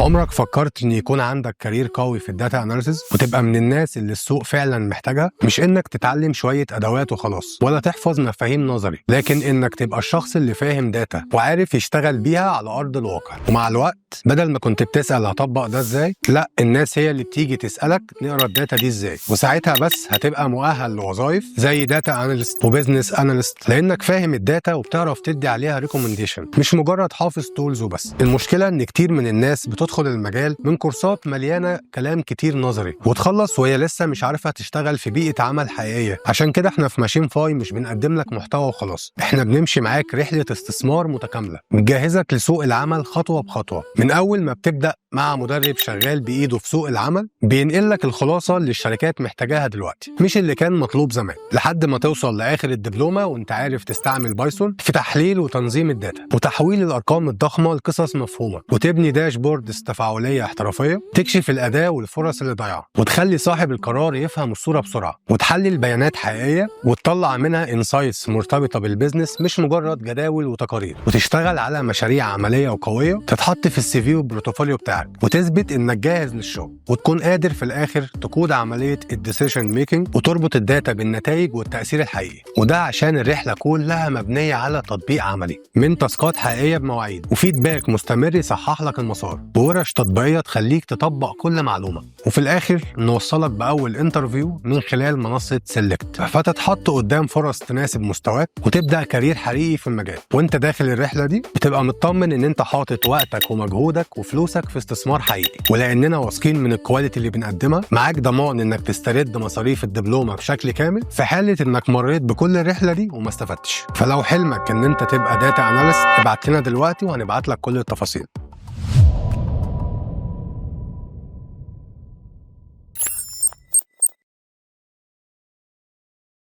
عمرك فكرت ان يكون عندك كارير قوي في الداتا اناليسز وتبقى من الناس اللي السوق فعلا محتاجها؟ مش انك تتعلم شويه ادوات وخلاص ولا تحفظ مفاهيم نظري، لكن انك تبقى الشخص اللي فاهم داتا وعارف يشتغل بيها على ارض الواقع. ومع الوقت بدل ما كنت بتسال هطبق ده ازاي، لا، الناس هي اللي بتيجي تسالك نقرا الداتا دي ازاي، وساعتها بس هتبقى مؤهل لوظائف زي داتا اناليست وبزنس اناليست، لانك فاهم الداتا وبتعرف تدي عليها ريكومنديشن، مش مجرد حافظ تولز وبس. المشكله ان كتير من الناس بتدخل المجال من كورسات مليانه كلام كتير نظري وتخلص وهي لسه مش عارفه تشتغل في بيئه عمل حقيقيه. عشان كده احنا في ماشين فاي مش بنقدم لك محتوى وخلاص، احنا بنمشي معاك رحله استثمار متكامله بنجهزك لسوق العمل خطوه بخطوه، من اول ما بتبدا مع مدرب شغال بايده في سوق العمل بينقل لك الخلاصه اللي الشركات محتاجاها دلوقتي، مش اللي كان مطلوب زمان، لحد ما توصل لاخر الدبلومه وانت عارف تستعمل بايثون في تحليل وتنظيم الداتا وتحويل الارقام الضخمه لقصص مفهومه، وتبني داشبوردز تفاعليه احترافيه تكشف الاداء والفرص اللي ضايعه وتخلي صاحب القرار يفهم الصوره بسرعه، وتحلل بيانات حقيقيه وتطلع منها انسايتس مرتبطه بالبيزنس مش مجرد جداول وتقارير، وتشتغل على مشاريع عمليه وقويه تتحط في السي في والبروتوفوليو بتاعك وتثبت انك جاهز للشغل، وتكون قادر في الاخر تقود عمليه الديسيشن ميكنج وتربط الداتا بالنتائج والتاثير الحقيقي. وده عشان الرحله كلها مبنيه على تطبيق عملي من تاسكات حقيقيه بمواعيد وفيدباك مستمر يصحح لك المسار وورش تطبيقيه تخليك تطبق كل معلومه، وفي الاخر نوصلك باول انترفيو من خلال منصه سيلكت فتتحط قدام فرص تناسب مستواك وتبدا كارير حقيقي في المجال. وانت داخل الرحله دي بتبقى مطمن ان انت حاطط وقتك ومجهودك وفلوسك في استثمار حقيقي، ولاننا واثقين من الكواليتي اللي بنقدمها معاك ضمان انك تسترد مصاريف الدبلومه بشكل كامل في حاله انك مريت بكل الرحله دي وما استفدتش. فلو حلمك ان انت تبقى داتا اناليست ابعت لنا دلوقتي وهنبعت لك كل التفاصيل.